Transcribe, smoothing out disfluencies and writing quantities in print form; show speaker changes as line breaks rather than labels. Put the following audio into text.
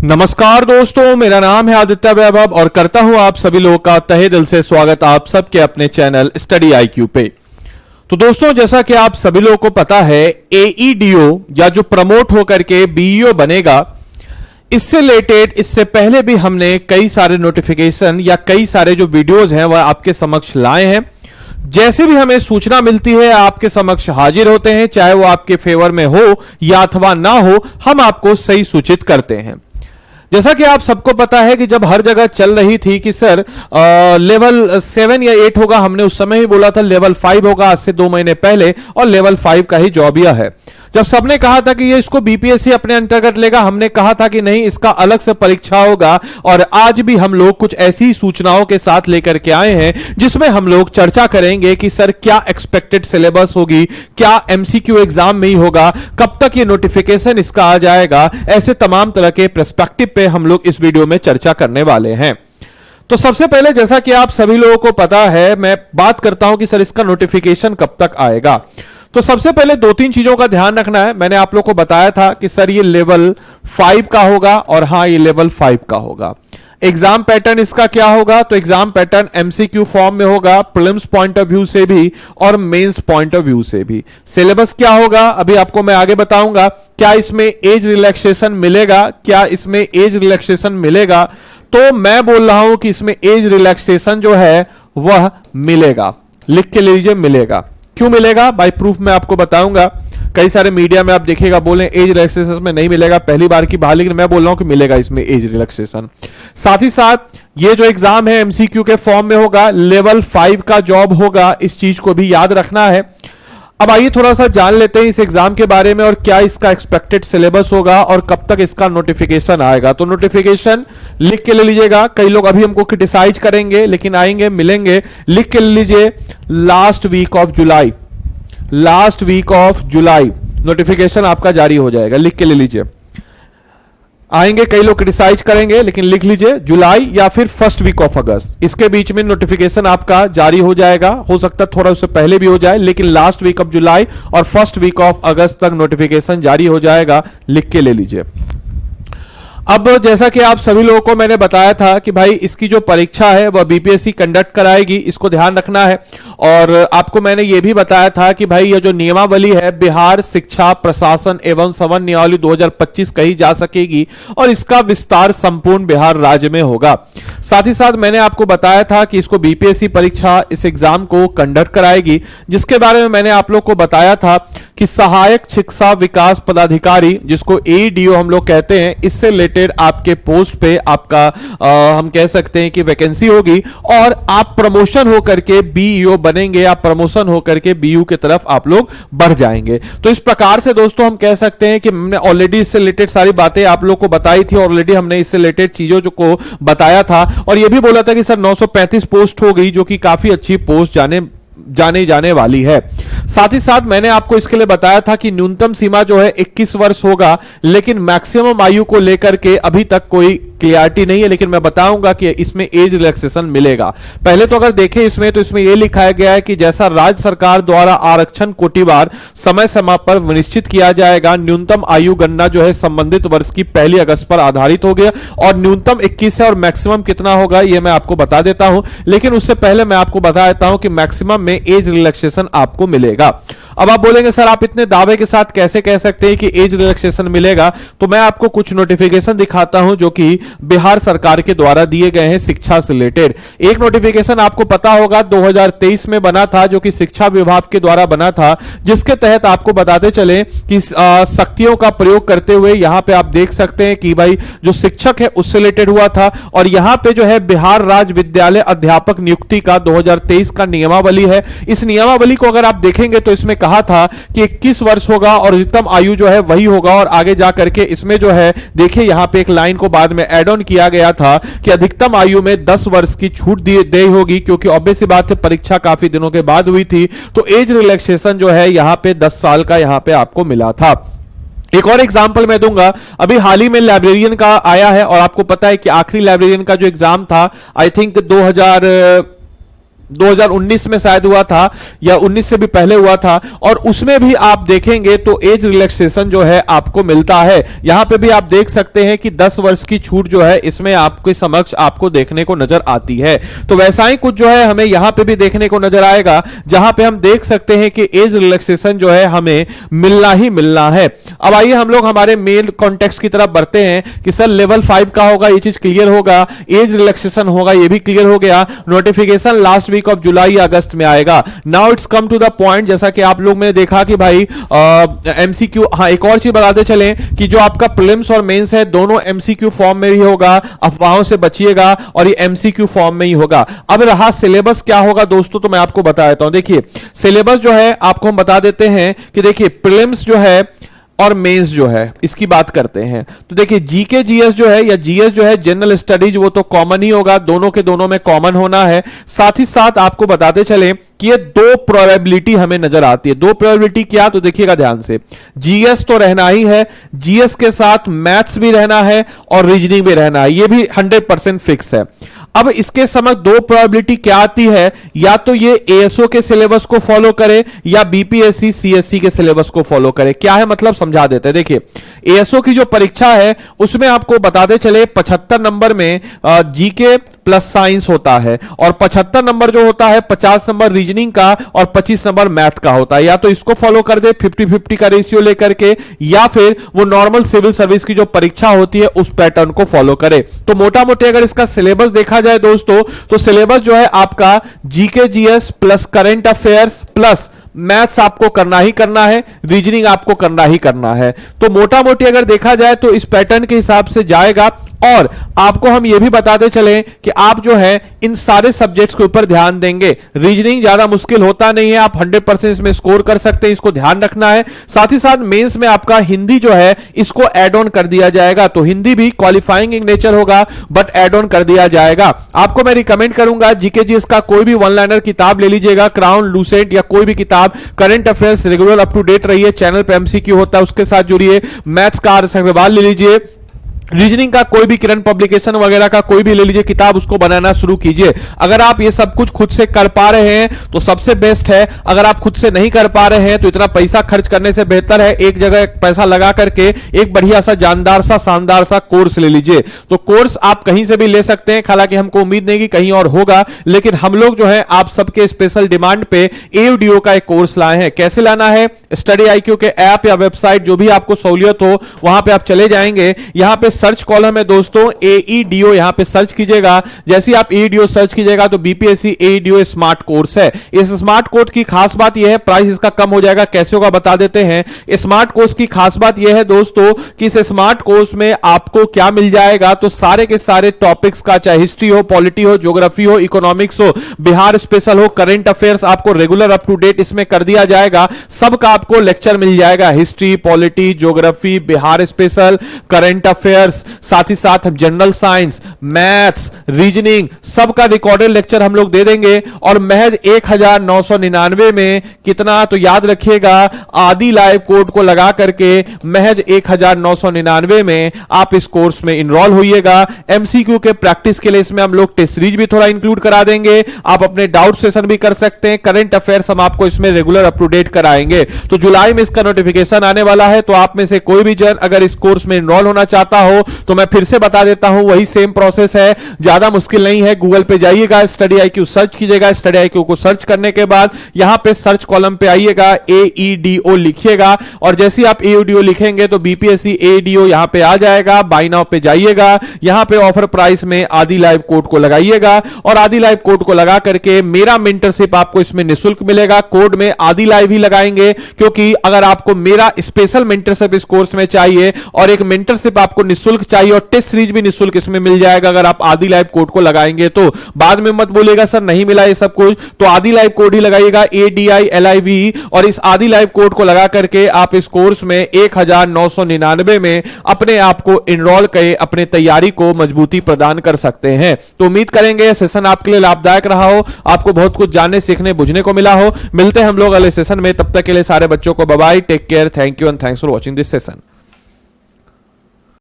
नमस्कार दोस्तों, मेरा नाम है आदित्य वैभव और करता हूं आप सभी लोगों का तहे दिल से स्वागत आप सबके अपने चैनल स्टडी आईक्यू पे। तो दोस्तों, जैसा कि आप सभी लोगों को पता है, एईडीओ या जो प्रमोट होकर के बीईओ बनेगा, इससे रिलेटेड इससे पहले भी हमने कई सारे नोटिफिकेशन या कई सारे जो वीडियोस हैं वह आपके समक्ष लाए हैं। जैसे भी हमें सूचना मिलती है आपके समक्ष हाजिर होते हैं, चाहे वो आपके फेवर में हो या अथवा ना हो, हम आपको सही सूचित करते हैं। जैसा कि आप सबको पता है कि जब हर जगह चल रही थी कि सर लेवल 7 या 8 होगा, हमने उस समय ही बोला था लेवल 5 होगा आज से 2 महीने पहले, और लेवल 5 का ही जॉब यह है। जब सबने कहा था कि ये इसको बीपीएससी अपने अंतर्गत लेगा, हमने कहा था कि नहीं, इसका अलग से परीक्षा होगा। और आज भी हम लोग कुछ ऐसी सूचनाओं के साथ लेकर के आए हैं जिसमें हम लोग चर्चा करेंगे कि सर क्या एक्सपेक्टेड सिलेबस होगी, क्या एमसीक्यू एग्जाम में ही होगा, कब तक ये नोटिफिकेशन इसका आ जाएगा, ऐसे तमाम तरह के पर्सपेक्टिव पे हम लोग इस वीडियो में चर्चा करने वाले हैं। तो सबसे पहले, जैसा कि आप सभी लोगों को पता है, मैं बात करता हूं कि सर इसका नोटिफिकेशन कब तक आएगा। तो सबसे पहले 2-3 चीजों का ध्यान रखना है। मैंने आप लोगों को बताया था कि सर ये लेवल 5 का होगा, और हां, ये लेवल 5 का होगा। एग्जाम पैटर्न इसका क्या होगा? तो एग्जाम पैटर्न एमसीक्यू फॉर्म में होगा, प्रीलिम्स पॉइंट ऑफ व्यू से भी और मेंस पॉइंट ऑफ व्यू से भी। सिलेबस क्या होगा अभी आपको मैं आगे बताऊंगा। क्या इसमें एज रिलैक्सेशन मिलेगा? क्या इसमें एज रिलैक्सेशन मिलेगा? तो मैं बोल रहा हूं कि इसमें एज रिलैक्सेशन जो है वह मिलेगा। लिख के लीजिए, मिलेगा। क्यों मिलेगा? बाय प्रूफ मैं आपको बताऊंगा। कई सारे मीडिया में आप देखिएगा बोले एज रिलैक्सेशन में नहीं मिलेगा, पहली बार की बहाली, लेकिन मैं बोल रहा हूं कि मिलेगा इसमें एज रिलैक्सेशन। साथ ही साथ ये जो एग्जाम है एमसीक्यू के फॉर्म में होगा, लेवल 5 का जॉब होगा, इस चीज को भी याद रखना है। अब आइए थोड़ा सा जान लेते हैं इस एग्जाम के बारे में और क्या इसका एक्सपेक्टेड सिलेबस होगा और कब तक इसका नोटिफिकेशन आएगा। तो नोटिफिकेशन लिख के ले लीजिएगा। कई लोग अभी हमको क्रिटिसाइज करेंगे, लेकिन आएंगे, मिलेंगे। लिख के ले लीजिए, last week of July, last week of July notification आपका जारी हो जाएगा। लिख के ले लीजिए। आएंगे, कई लोग क्रिटिसाइज करेंगे, लेकिन लिख लीजिए जुलाई या फिर फर्स्ट वीक ऑफ अगस्त, इसके बीच में नोटिफिकेशन आपका जारी हो जाएगा। हो सकता है थोड़ा उससे पहले भी हो जाए, लेकिन लास्ट वीक ऑफ जुलाई और फर्स्ट वीक ऑफ अगस्त तक नोटिफिकेशन जारी हो जाएगा। लिख के ले लीजिए। अब जैसा कि आप सभी लोगों को मैंने बताया था कि भाई इसकी जो परीक्षा है वह बीपीएससी कंडक्ट कराएगी, इसको ध्यान रखना है। और आपको मैंने यह भी बताया था कि भाई यह जो नियमावली है बिहार शिक्षा प्रशासन एवं समन्वय नियमावली 2025 कही जा सकेगी और इसका विस्तार संपूर्ण बिहार राज्य में होगा। साथ ही साथ मैंने आपको बताया था कि इसको बीपीएससी परीक्षा इस एग्जाम को कंडक्ट कराएगी, जिसके बारे में मैंने आप लोग को बताया था कि सहायक शिक्षा विकास पदाधिकारी, जिसको एईडीओ हम लोग कहते हैं, इससे रिलेटेड आपके पोस्ट पे आपका हम कह सकते हैं कि वैकेंसी होगी और आप प्रमोशन होकर के बीईओ बनेंगे, आप प्रमोशन होकर के बीयू की तरफ आप लोग बढ़ जाएंगे। तो इस प्रकार से दोस्तों हम कह सकते हैं कि हमने ऑलरेडी इससे रिलेटेड सारी बातें आप लोग को बताई थी, ऑलरेडी हमने इससे रिलेटेड चीजों को बताया था और यह भी बोला था कि सर 935 पोस्ट हो गई, जो कि काफी अच्छी पोस्ट जाने वाली है। साथ ही साथ मैंने आपको इसके लिए बताया था कि न्यूनतम सीमा जो है 21 वर्ष होगा, लेकिन मैक्सिमम आयु को लेकर के अभी तक कोई क्लियरिटी नहीं है, लेकिन मैं बताऊंगा कि इसमें एज रिलैक्सेशन मिलेगा। पहले तो अगर देखें इसमें, तो इसमें यह लिखा गया है कि जैसा राज्य सरकार द्वारा आरक्षण कोटिवार समय समय पर निश्चित किया जाएगा, न्यूनतम आयु गणना जो है संबंधित वर्ष की 1 अगस्त पर आधारित हो गया और न्यूनतम 21 है और मैक्सिमम कितना होगा यह मैं आपको बता देता हूं। लेकिन उससे पहले मैं आपको बता देता हूं कि मैक्सिमम में एज रिलैक्सेशन आपको मिलेगा। अब आप बोलेंगे सर आप इतने दावे के साथ कैसे कह सकते हैं कि एज रिलैक्सेशन मिलेगा? तो मैं आपको कुछ नोटिफिकेशन दिखाता हूं जो कि बिहार सरकार के द्वारा दिए गए हैं शिक्षा से रिलेटेड। एक नोटिफिकेशन आपको पता होगा 2023 में बना था, जो कि शिक्षा विभाग के द्वारा बना था, जिसके तहत आपको बताते चले कि शक्तियों का प्रयोग करते हुए यहां पे आप देख सकते हैं कि भाई जो शिक्षक है उससे रिलेटेड हुआ था। और यहां पे जो है बिहार राज्य विद्यालय अध्यापक नियुक्ति का 2023 का नियमावली है। इस नियमावली को अगर आप देखेंगे तो इसमें कहा था कि 21 वर्ष होगा और अधिकतम आयु जो है वही होगा। और आगे जाकर के इसमें जो है देखिए यहां पे एक लाइन को बाद में ऐड ऑन किया गया था कि अधिकतम आयु में 10 वर्ष की छूट दी होगी, क्योंकि ऑब्वियस सी बात है परीक्षा काफी दिनों के बाद हुई थी। तो एज रिलैक्सेशन जो है यहां पे 10 साल का यहां पे आपको मिला था। एक और एग्जाम्पल मैं दूंगा, अभी हाल ही में लाइब्रेरियन का आया है और आपको पता है कि आखिरी लाइब्रेरियन का जो एग्जाम था आई थिंक 2019 में शायद हुआ था या 19 से भी पहले हुआ था, और उसमें भी आप देखेंगे तो एज रिलैक्सेशन जो है आपको मिलता है। यहां पे भी आप देख सकते हैं कि 10 वर्ष की छूट जो है इसमें आपके समक्ष आपको देखने को नजर आती है। तो वैसा ही कुछ जो है हमें यहां पे भी देखने को नजर आएगा, जहां पे हम देख सकते हैं कि एज रिलैक्सेशन जो है हमें मिलना ही मिलना है। अब आइए हम लोग हमारे मेन कॉन्टेक्स्ट की तरफ बढ़ते हैं कि सर लेवल 5 का होगा, ये चीज क्लियर होगा, एज रिलैक्सेशन होगा, ये भी क्लियर हो गया, notification last week of July या अगस्त में आएगा। Now it's come to the point, जैसा कि आप लोग ने देखा कि भाई एमसीक्यू, हाँ एक और चीज बताते चलें कि जो आपका प्रीलिम्स और मेंस है दोनों एमसीक्यू फॉर्म में ही होगा, अफवाहों से बचिएगा, और ये एमसीक्यू फॉर्म में ही होगा। अब रहा सिलेबस क्या होगा दोस्तों, तो मैं आपको बता देता हूं। देखिए सिलेबस जो है आपको हम बता देते हैं कि देखिए प्रीलिम्स जो है और मेंस जो है इसकी बात करते हैं, तो देखिए जीके जीएस जो है या जीएस जो है जनरल स्टडीज, वो तो कॉमन ही होगा, दोनों के दोनों में कॉमन होना है। साथ ही साथ आपको बताते चले कि ये दो प्रोबेबिलिटी हमें नजर आती है। दो प्रोबेबिलिटी क्या, तो देखिएगा ध्यान से, जीएस तो रहना ही है, जीएस के साथ मैथ्स भी रहना है और रीजनिंग भी रहना है, ये भी 100% फिक्स है। अब इसके समझ दो प्रोबेबिलिटी क्या आती है, या तो ये एएसओ के सिलेबस को फॉलो करे या बीपीएससी सीएससी के सिलेबस को फॉलो करे। क्या है मतलब समझा देते हैं। देखिए एएसओ की जो परीक्षा है उसमें आपको बताते चले 75 नंबर में जीके प्लस साइंस होता है, और 75 नंबर जो होता है 50 नंबर रीजनिंग का और 25 नंबर मैथ का होता है। या तो इसको फॉलो कर दे 50-50 का रेशियो लेकर के, या फिर वो नॉर्मल सिविल सर्विस की जो परीक्षा होती है उस पैटर्न को फॉलो करे। तो मोटा मोटी अगर इसका सिलेबस देखा जाए दोस्तों, तो सिलेबस जो है आपका GK GS plus current affairs plus maths आपको करना ही करना है, रीजनिंग आपको करना ही करना है। तो मोटा मोटी अगर देखा जाए तो इस पैटर्न के हिसाब से जाएगा। और आपको हम यह भी बताते चलें कि आप जो है इन सारे सब्जेक्ट्स के ऊपर ध्यान देंगे। रीजनिंग ज्यादा मुश्किल होता नहीं है, आप 100% इसमें स्कोर कर सकते हैं, इसको ध्यान रखना है। साथ ही साथ मेंस में आपका हिंदी जो है इसको एड ऑन कर दिया जाएगा, तो हिंदी भी क्वालिफाइंग इन नेचर होगा बट एड ऑन कर दिया जाएगा। आपको मैं रिकमेंड करूंगा जीके जीएस का कोई भी वन लाइनर किताब ले लीजिएगा, क्राउन, लूसेंट या कोई भी किताब, current affairs regular up to date रहिए, चैनल पे एमसीक्यू होता है उसके साथ जुड़िए। मैथ्स का आर एस अग्रवाल ले लीजिए, रीजनिंग का कोई भी किरण पब्लिकेशन वगैरह का कोई भी ले लीजिए किताब, उसको बनाना शुरू कीजिए। अगर आप ये सब कुछ खुद से कर पा रहे हैं तो सबसे बेस्ट है, अगर आप खुद से नहीं कर पा रहे हैं तो इतना पैसा खर्च करने से बेहतर है एक जगह पैसा लगा करके एक बढ़िया सा जानदार सा शानदार सा कोर्स ले लीजिए। तो कोर्स आप कहीं से भी ले सकते हैं, हालांकि हमको उम्मीद नहीं कि कहीं और होगा, लेकिन हम लोग जो है आप सबके स्पेशल डिमांड पे एयूडीओ का एक कोर्स लाए हैं। कैसे लाना है, स्टडी आईक्यू के ऐप या वेबसाइट जो भी आपको सहूलियत हो वहां पे आप चले जाएंगे, यहां पे सर्च कॉलम है दोस्तों एईडीओ, यहां पे सर्च कीजिएगा। जैसे आप एईडीओ सर्च कीजिएगा तो बीपीएससी एईडीओ स्मार्ट कोर्स है। इस स्मार्ट कोर्स की खास बात यह है, प्राइस इसका कम हो जाएगा, कैसे होगा बता देते हैं। स्मार्ट कोर्स की खास बात यह है दोस्तों कि इस स्मार्ट कोर्स में आपको क्या मिल जाएगा, तो सारे के सारे टॉपिक्स का, चाहे हिस्ट्री हो, पॉलिटी हो, ज्योग्राफी हो, इकोनॉमिक्स हो, बिहार स्पेशल हो, करंट अफेयर्स आपको रेगुलर अप टू डेट इसमें कर दिया जाएगा। सबका आपको लेक्चर मिल जाएगा, history, polity, geography, Bihar special, current affairs, साथ ही साथ जनरल साइंस, मैथ्स, रीजनिंग, सबका रिकॉर्डेड लेक्चर हम लोग दे देंगे। और महज 1999 में कितना, तो याद रखिएगा आदि लाइव कोड को लगा करके महज 1999 में आप इस कोर्स में इनरोल होइएगा। एमसीक्यू के प्रैक्टिस के लिए इसमें हम लोग टेस्ट सीरीज भी थोड़ा इंक्लूड करा देंगे, आप अपने डाउट सेशन भी कर सकते हैं, करंट अफेयर्स हम आपको इसमें रेगुलर अप टू डेट कराएंगे। तो जुलाई में इसका नोटिफिकेशन आने वाला है, तो आप में से कोई भी जन अगर इस कोर्स में इनरोल होना चाहता हो तो मैं फिर से बता देता हूं, वही सेम प्रोसेस है, ज्यादा मुश्किल नहीं है। गूगल पे जाइएगा, स्टडी आईक्यू सर्च कीजिएगा, स्टडी आईक्यू को सर्च करने के बाद यहां पे सर्च कॉलम पे आइएगा, एईडीओ लिखिएगा, और जैसे आप एईडीओ लिखेंगे तो बीपीएससी एईडीओ यहां पे आ जाएगा। बाय नाउ पे जाइएगा, यहां पे ऑफर प्राइस में आदि लाइव कोड को लगाइएगा, और आदि लाइव कोड को लगा करके मेरा मेंटरशिप आपको इसमें निःशुल्क मिलेगा। कोड में आदि लाइव ही लगाएंगे, क्योंकि अगर आपको मेरा स्पेशल मेंटरशिप इस कोर्स में चाहिए और एक मेंटरशिप आपको निःशुल्क चाहिए और टेस्ट सीरीज भी निःशुल्क इसमें मिल जाएगा अगर आप आदि लाइव कोड को लगाएंगे। तो बाद में मत बोलिएगा सर नहीं मिला ये सब कुछ, तो आदि लाइव कोड ही लगाइएगा, ADILIV, और इस आदि लाइव कोड को लगा करके आप इस कोर्स में 1999 में अपने आप को इनरोल करे, अपने तैयारी को मजबूती प्रदान कर सकते हैं। तो उम्मीद करेंगे यह सेशन आपके लिए लाभदायक रहा हो, आपको बहुत कुछ जानने, सीखने, बुझने को मिला हो। मिलते हैं हम लोग अगले सेशन में, तब तक के लिए सारे बच्चों को bye bye, take care, thank you and thanks for watching this session.